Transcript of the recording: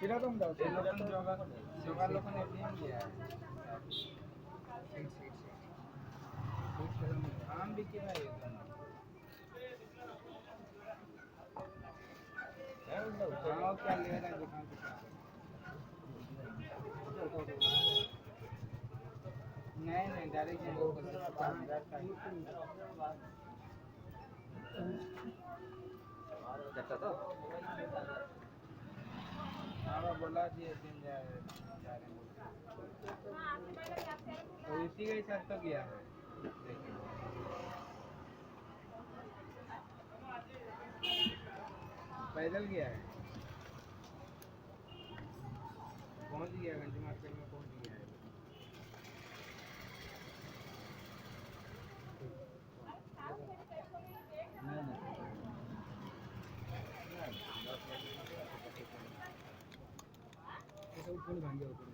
এরকম দাও এরকম জোগাড় লোক এটিএম দিয়ে আম বিক্রি হয় हाँ क्या ले रहा है दुकान पे नहीं नहीं डायरेक्ट একটা তো हाँ बोला जी दिन जा रहे तो इसी के साथ तो गया है पैदल गया है पहुंच गया गंज मार्केट में पहुंच गया है এটা উঠে ভাঙে